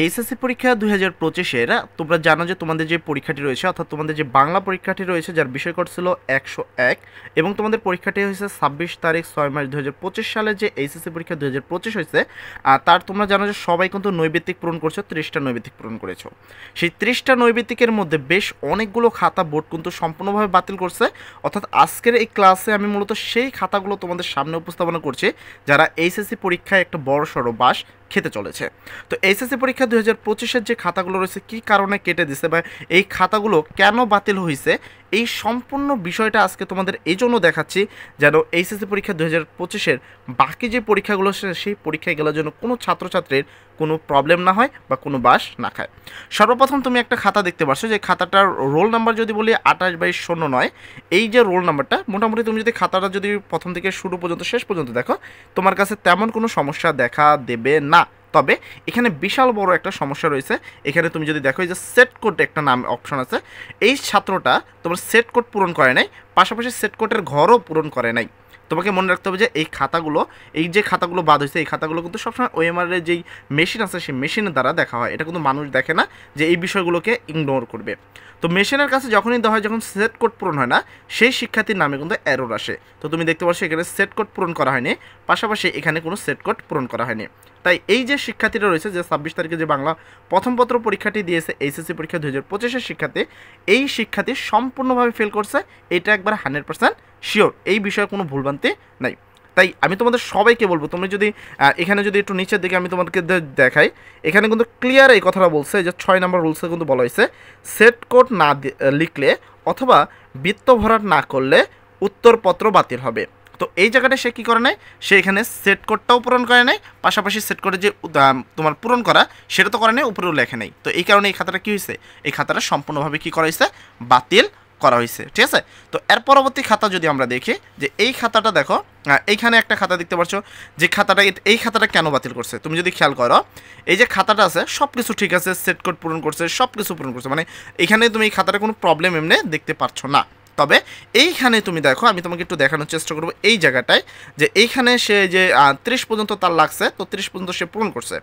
HSC পরীক্ষা 2025-এর তোমরা জানো যে তোমাদের যে পরীক্ষাটি রয়েছে অর্থাৎ তোমাদের যে বাংলা পরীক্ষাটি রয়েছে যার বিষয়কট ছিল 101 এবং তোমাদের পরীক্ষাটি হয়েছে 26 তারিখ 6 মাস 2025 সালে যে এইচএসসি পরীক্ষা 2025 হয়েছে তার তোমরা জানো যে সবাই কিন্তু নৈবেত্তিক পূরণ করছো, 30টা নৈবেত্তিক পূরণ করেছো। সেই 30টা নৈবেত্তিকের মধ্যে বেশ অনেকগুলো খাতা বোর্ড কিন্তু সম্পূর্ণভাবে বাতিল করছে। অর্থাৎ আজকের এই ক্লাসে আমি মূলত সেই খাতাগুলো তোমাদের সামনে উপস্থাপনা করছি যারা এইচএসসি পরীক্ষায় একটা বড় সড়ো বাস খেতে চলেছে। তো এইচএসসি পরীক্ষা 2025-এর যে খাতাগুলো রয়েছে কী কারণে কেটে দিছে বা এই খাতাগুলো কেন বাতিল হয়েছে, এই সম্পূর্ণ বিষয়টা আজকে তোমাদের এই জন্য দেখাচ্ছি যেন এইচএসসি পরীক্ষা 2025-এর বাকি যে পরীক্ষাগুলো সেই পরীক্ষায় গেলার জন্য কোনো ছাত্রছাত্রীর কোনো প্রবলেম না হয় বা কোনো বাস না খায়। সর্বপ্রথম তুমি একটা খাতা দেখতে পাচ্ছ, যে খাতাটার রোল নাম্বার যদি বলি 28/09, এই যে রোল নাম্বারটা মোটামুটি তুমি যদি খাতাটা যদি প্রথম থেকে শুরু পর্যন্ত শেষ পর্যন্ত দেখো তোমার কাছে তেমন কোনো সমস্যা দেখা দেবে না। তবে এখানে বিশাল বড় একটা সমস্যা রয়েছে। এখানে তুমি যদি দেখো এই যে সেট কোড একটা নাম অপশন আছে, এই ছাত্রটা তোমার সেট কোড পূরণ করে নাই, পাশাপাশি সেট কোডের ঘরও পূরণ করে নাই। তোমাকে মনে রাখতে হবে যে এই খাতাগুলো, এই যে খাতাগুলো বাদ হয়েছে এই খাতাগুলো কিন্তু সবসময় ওএমআরের যেই মেশিন আছে সেই মেশিনের দ্বারা দেখা হয়। এটা কিন্তু মানুষ দেখে না যে এই বিষয়গুলোকে ইগনোর করবে। তো মেশিনের কাছে যখনই দেওয়া হয়, যখন সেট কোড পূরণ হয় না সেই শিক্ষার্থীর নামে কিন্তু এরর আসে। তো তুমি দেখতে পাচ্ছ এখানে সেট কোড পূরণ করা হয়নি, পাশাপাশি এখানে কোনো সেট কোড পূরণ করা হয়নি। তাই এই যে শিক্ষার্থীরা রয়েছে যে 26 তারিখে যে বাংলা প্রথম পত্র পরীক্ষাটি দিয়েছে এইচএসসি পরীক্ষা 2025-এর শিক্ষার্থী, এই শিক্ষার্থী সম্পূর্ণভাবে ফেল করছে, এটা একবার 100% শিওর, এই বিষয়ে কোনো ভুলভ্রান্তি নাই। তাই আমি তোমাদের সবাইকে বলবো, তুমি যদি এখানে যদি একটু নিচের দিকে আমি তোমাদেরকে দেখাই, এখানে কিন্তু ক্লিয়ার এই কথাটা বলছে যে 6 নম্বর রুলসে কিন্তু বলা হয়েছে সেট কোড না লিখলে অথবা বৃত্ত ভরাট না করলে উত্তরপত্র বাতিল হবে। তো এই জায়গাটা সে কী করে নেয়, সে এখানে সেট কোডটাও পূরণ করে নেয়, পাশাপাশি সেট কোডে যে তোমার পূরণ করা সেটা তো করে নেয়, উপরেও লেখে নেই। তো এই কারণে এই খাতাটা কী হয়েছে, এই খাতাটা সম্পূর্ণভাবে কী করা হয়েছে, বাতিল করা হয়েছে। ঠিক আছে, তো এর পরবর্তী খাতা যদি আমরা দেখি, যে এই খাতাটা দেখো, এইখানে একটা খাতা দেখতে পাচ্ছ, যে খাতাটা, এই খাতাটা কেন বাতিল করছে তুমি যদি খেয়াল করো, এই যে খাতাটা আছে সব কিছু ঠিক আছে, সেট কোড পূরণ করছে, সব কিছু পূরণ করছে, মানে এখানে তুমি এই খাতাটা কোনো প্রবলেম এমনি দেখতে পাচ্ছ না। তবে এইখানে তুমি দেখো, আমি তোমাকে একটু দেখানোর চেষ্টা করবো এই জায়গাটায়, যে এইখানে সে যে 30 পর্যন্ত তার লাগছে, তো 30 পর্যন্ত সে পূরণ করছে।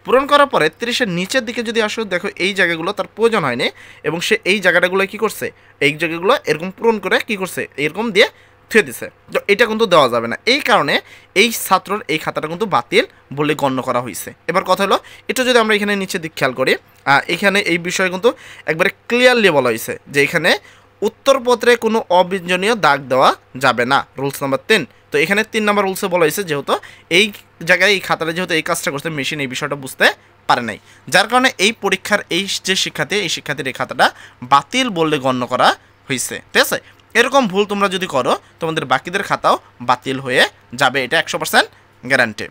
পূরণ করার পরে 30-এর নিচের দিকে যদি আসো, দেখো এই জায়গাগুলো তার প্রয়োজন হয়নি এবং সে এই জায়গাটাগুলো কী করছে, এই জায়গাগুলো এরকম পূরণ করে কী করছে, এরকম দিয়ে থুয়ে দিছে। তো এটা কিন্তু দেওয়া যাবে না, এই কারণে এই ছাত্রর এই খাতাটা কিন্তু বাতিল বলে গণ্য করা হয়েছে। এবার কথা হলো, এটা যদি আমরা এখানে নিচের দিক খেয়াল করি, এখানে এই বিষয়ে কিন্তু একবারে ক্লিয়ারলি বলা হয়েছে যে এখানে উত্তরপত্রে কোনো অবিঞ্জনীয় দাগ দেওয়া যাবে না, রুলস নাম্বার 3। তো এখানে 3 নম্বর রুলসে বলা হয়েছে, যেহেতু এই জায়গায় এই খাতাটা যেহেতু এই কাজটা করতে মেশিন এই বিষয়টা বুঝতে পারে নাই, যার কারণে এই পরীক্ষার এই যে শিক্ষার্থী, এই শিক্ষার্থীর এই খাতাটা বাতিল বলে গণ্য করা হয়েছে। ঠিক আছে, এরকম ভুল তোমরা যদি করো তোমাদের বাকিদের খাতাও বাতিল হয়ে যাবে, এটা 100% গ্যারান্টি।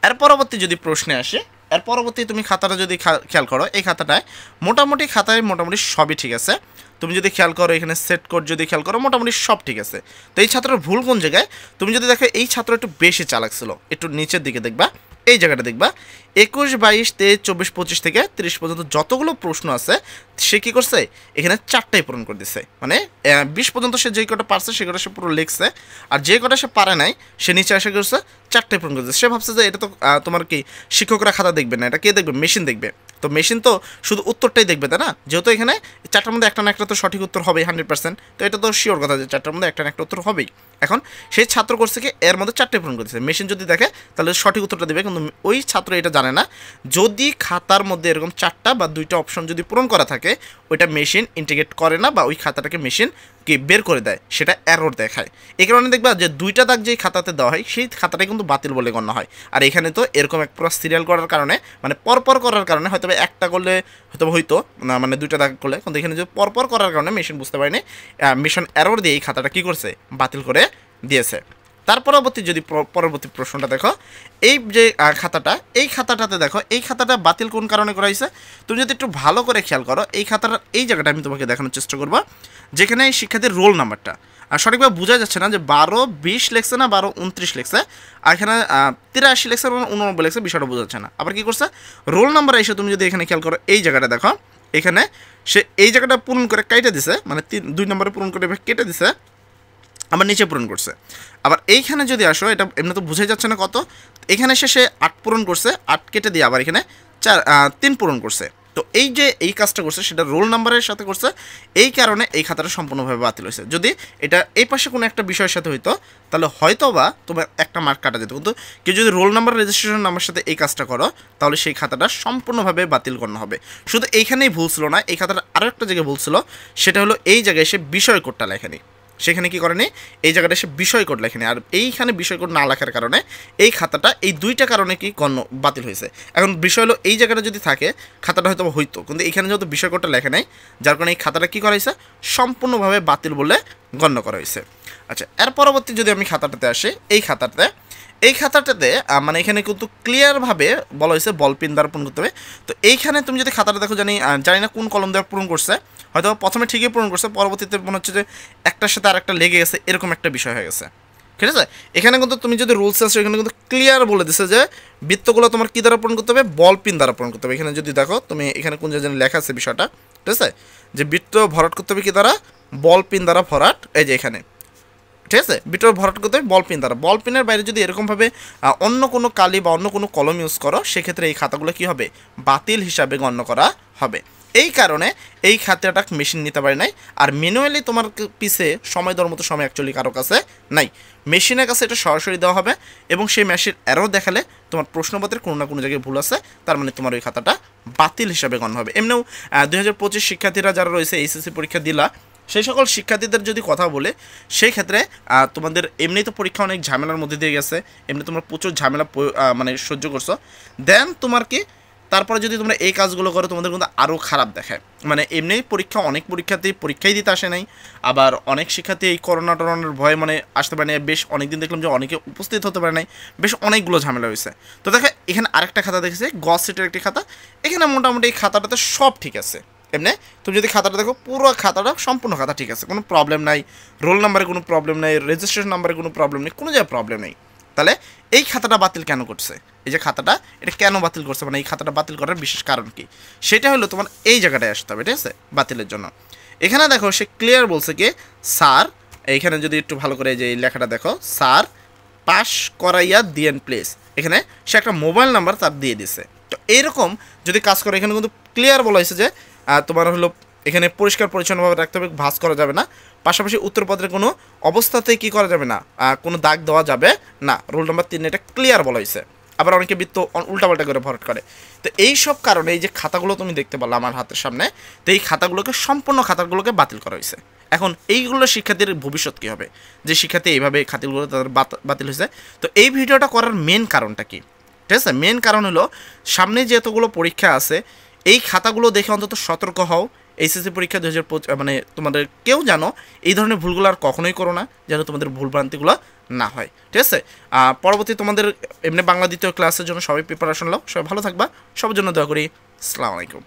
এর পরবর্তী যদি প্রশ্নে আসে, এর পরবর্তী তুমি খাতাটা যদি খেয়াল করো, এই খাতাটায় মোটামুটি সবই ঠিক আছে। তুমি যদি খেয়াল করো এখানে সেট কোড যদি খেয়াল করো মোটামুটি সব ঠিক আছে। তো এই ছাত্রের ভুল কোন জায়গায়, তুমি যদি দেখো এই ছাত্র একটু বেশি চালাক ছিল, একটু নিচের দিকে দেখবা, এই জায়গাটা দেখবা 21, 22, 23, 24, 25 থেকে 30 পর্যন্ত যতগুলো প্রশ্ন আছে সে কী করছে, এখানে 4টাই পূরণ করে দিচ্ছে। মানে 20 পর্যন্ত সে যে কটা পারছে সে কটা সে পুরো লিখছে, আর যে কটা সে পারে নাই সে নিচে এসে করছে 4টাই পূরণ করে দিচ্ছে। সে ভাবছে যে এটা তো তোমার কি শিক্ষকরা খাতা দেখবে না, এটা কে দেখবে, মেশিন দেখবে। তো মেশিন তো শুধু উত্তরটাই দেখবে, তাই না, যেহেতু এখানে 4টার মধ্যে একটা না একটা তো সঠিক উত্তর হবেই 100%। তো এটা তো শিওর কথা যে 4টার মধ্যে একটা না একটা উত্তর হবেই। এখন সেই ছাত্র করছে কি এর মধ্যে 4টাই পূরণ করতেছে, মেশিন যদি দেখে তাহলে সঠিক উত্তরটা দেবে, কিন্তু ওই ছাত্র এটা জানে না যদি খাতার মধ্যে এরকম 4টা বা 2টা অপশন যদি পূরণ করা থাকে ওইটা মেশিন ইন্টিগ্রেট করে না বা ওই খাতাটাকে মেশিন কি বের করে দেয়, সেটা এরর দেখায়। এই কারণে দেখবা যে 2টা দাগ যেই খাতাতে দেওয়া হয় সেই খাতাটাই কিন্তু বাতিল বলে গণ্য হয়। আর এখানে তো এরকম এক পুরো সিরিয়াল করার কারণে, মানে পরপর করার কারণে, হয়তো একটা করলে হয়তো না, মানে 2টা দাগ করলে, কিন্তু এখানে যে পরপর করার কারণে মেশিন বুঝতে পারেনি, মেশিন এরর দিয়ে এই খাতাটা কী করছে, বাতিল করে দিয়েছে। তার পরবর্তী যদি পরবর্তী প্রশ্নটা দেখো, এই যে খাতাটা, এই খাতাটাতে দেখো এই খাতাটা বাতিল কোন কারণে করা হয়েছে, তুমি যদি একটু ভালো করে খেয়াল করো এই খাতাটা, এই জায়গাটা আমি তোমাকে দেখানোর চেষ্টা করবো, যেখানে এই শিক্ষার্থীর রোল নাম্বারটা আর সঠিকভাবে বোঝা যাচ্ছে না, যে 12, 20 লেখছে না 12, 29 লেখছে, আর এখানে 83 লেখছে, 89 লেখছে, বিষয়টা বোঝা যাচ্ছে না। আবার কী করছে, রোল নাম্বার এসে তুমি যদি এখানে খেয়াল করো এই জায়গাটা দেখো, এখানে সে এই জায়গাটা পূরণ করে কেটে দিছে, মানে 2 নম্বরে পূরণ করে কেটে দিছে, আবার নিচে পূরণ করছে। আবার এইখানে যদি আসো, এটা এমনি তো বোঝাই যাচ্ছে না কত, এখানে সে 8 পূরণ করছে, 8 কেটে দিয়ে আবার এখানে 3 পূরণ করছে। তো এই যে এই কাজটা করছে সেটা রোল নাম্বারের সাথে করছে, এই কারণে এই খাতাটা সম্পূর্ণভাবে বাতিল হয়েছে। যদি এটা এই পাশে কোনো একটা বিষয়ের সাথে হইতো তাহলে হয়তো বা তোমার একটা মার্ক কাটা যেত, কিন্তু কেউ যদি রোল নাম্বার রেজিস্ট্রেশন নাম্বার সাথে এই কাজটা করো তাহলে সেই খাতাটা সম্পূর্ণভাবে বাতিল করানো হবে। শুধু এইখানেই ভুল ছিল না, এই খাতাটা আরও একটা জায়গায় ভুল ছিল, সেটা হলো এই জায়গায় এসে বিষয় কোডটা লেখেনি। সেখানে কি করেনি, এই জায়গাটা এসে বিষয় কোড লেখেনি। আর এইখানে বিষয় কোড না লেখার কারণে এই খাতাটা এই দুইটা কারণে কি বাতিল হয়েছে। এখন বিষয় হলো এই জায়গাটা যদি থাকে খাতাটা হয়তো হইতো, কিন্তু এইখানে যেহেতু বিষয় কোডটা লেখে নাই যার কারণে এই খাতাটা কী করা হয়েছে, সম্পূর্ণভাবে বাতিল বলে গণ্য করা হয়েছে। আচ্ছা, এর পরবর্তী যদি আমি খাতাটাতে আসি, এই খাতাটাতে মানে এখানে কিন্তু ক্লিয়ারভাবে বলা হয়েছে বল পিন দ্বারা পূরণ করতে হবে। তো এইখানে তুমি যদি খাতাটা দেখো, জানি না কোন কলম দ্বারা পূরণ করছে, হয়তো প্রথমে ঠিকই পূরণ করছে, পরবর্তীতে মনে হচ্ছে যে একটার সাথে আরেকটা লেগে গেছে, এরকম একটা বিষয় হয়ে গেছে। ঠিক আছে, এখানে কিন্তু তুমি যদি রুলস আছে এখানে কিন্তু ক্লিয়ার বলে দিছে যে বৃত্তগুলো তোমার কী দ্বারা পূরণ করতে হবে, বল পিন দ্বারা পূরণ করতে হবে। এখানে যদি দেখো তুমি এখানে কোন জায়গায় লেখা আছে বিষয়টা, ঠিক আছে, যে বৃত্ত ভরাট করতে হবে কী দ্বারা, বল পিন দ্বারা ভরাট। এই যে এখানে ঠিক আছে, বিটর ভরাট করতে হবে বল পিন দ্বারা। বল পিনের বাইরে যদি এরকমভাবে অন্য কোনো কালি বা অন্য কোনো কলম ইউজ করো সেক্ষেত্রে এই খাতাগুলো কী হবে, বাতিল হিসাবে গণ্য করা হবে। এই কারণে এই খাতাটা মেশিন নিতে পারে নাই। আর ম্যানুয়ালি তোমার পিছে সময় দেওয়ার মতো সময় অ্যাকচুয়ালি কারো কাছে নাই, মেশিনের কাছে এটা সরাসরি দেওয়া হবে এবং সেই মেশিন এরর দেখালে তোমার প্রশ্নপত্রের কোনো না কোনো জায়গায় ভুল আছে, তার মানে তোমার ওই খাতাটা বাতিল হিসাবে গণ্য হবে। এমনিও 2025 শিক্ষার্থীরা যারা রয়েছে এইচএসসি পরীক্ষা দিলা, সেই সকল শিক্ষার্থীদের যদি কথা বলে সেই ক্ষেত্রে তোমাদের এমনি তো পরীক্ষা অনেক ঝামেলার মধ্যে দিয়ে গেছে, এমনি তোমরা প্রচুর ঝামেলা মানে সহ্য করছো, দেন তোমার কি তারপরে যদি তোমরা এই কাজগুলো করো তোমাদের কিন্তু আরও খারাপ দেখায়। মানে এমনি অনেক পরীক্ষার্থী পরীক্ষাই দিতে আসে নাই, আবার অনেক শিক্ষার্থী এই করোনা টরোনার ভয়ে মানে আসতে পারে নাই, বেশ অনেকদিন দেখলাম যে অনেকে উপস্থিত হতে পারে নাই, বেশ অনেকগুলো ঝামেলা হয়েছে। তো দেখো এখানে আরেকটা খাতা দেখেছি, গস সেটের একটি খাতা, এখানে মোটামুটি এই খাতাটাতে সব ঠিক আছে। এমনি তুমি যদি খাতাটা দেখো পুরো খাতাটা সম্পূর্ণ খাতা ঠিক আছে, কোনো প্রবলেম নাই, রোল নাম্বারে কোনো প্রবলেম নেই, রেজিস্ট্রেশন নাম্বারে কোনো প্রবলেম নেই, কোনো জায়গায় প্রবলেম নেই। তাহলে এই খাতাটা বাতিল কেন করছে, এই যে খাতাটা এটা কেন বাতিল করছে, মানে এই খাতাটা বাতিল করার বিশেষ কারণ কি, সেটা হলো তোমার এই জায়গাটায় আসতে হবে। ঠিক আছে, বাতিলের জন্য এখানে দেখো সে ক্লিয়ার বলছে কি, স্যার এইখানে যদি একটু ভালো করে যে এই লেখাটা দেখো, স্যার পাস করাইয়া দিয়েন প্লেস, এখানে সে একটা মোবাইল নাম্বার তার দিয়ে দিছে। তো এইরকম যদি কাজ করে এখানে কিন্তু ক্লিয়ার বলা হয়েছে যে তোমার হলো এখানে পরিষ্কার পরিচ্ছন্নভাবে রাখতে হবে, ভাঁজ করা যাবে না, পাশাপাশি উত্তরপত্রের কোনো অবস্থাতেই কী করা যাবে না, কোনো দাগ দেওয়া যাবে না। রুল নাম্বার 3 এটা ক্লিয়ার বলা হয়েছে। আবার অনেকে বৃত্ত উল্টাপাল্টা করে ভরাট করে। তো এই সব কারণে এই যে খাতাগুলো তুমি দেখতে পারলে আমার হাতের সামনে, তো এই খাতাগুলোকে সম্পূর্ণ খাতাগুলোকে বাতিল করা হয়েছে। এখন এইগুলো শিক্ষার্থীর ভবিষ্যৎ কী হবে, যে শিক্ষার্থী এইভাবে খাতাগুলো তাদের বাতিল হয়েছে। তো এই ভিডিওটা করার মেন কারণটা কি, ঠিক আছে, মেন কারণ হলো সামনে যে এতগুলো পরীক্ষা আছে এই খাতাগুলো দেখে অন্তত সতর্ক হও। এইচএসসি পরীক্ষা 2025 মানে তোমাদের কেউ জানো এই ধরনের ভুলগুলো আর কখনোই করো না, যেন তোমাদের ভুলভ্রান্তিগুলো না হয়। ঠিক আছে, পরবর্তী তোমাদের এমনি বাংলা দ্বিতীয় ক্লাসের জন্য সবাই প্রিপারেশন নাও, সবাই ভালো থাকবা, সবার জন্য দোয়া করি। আসসালামু আলাইকুম।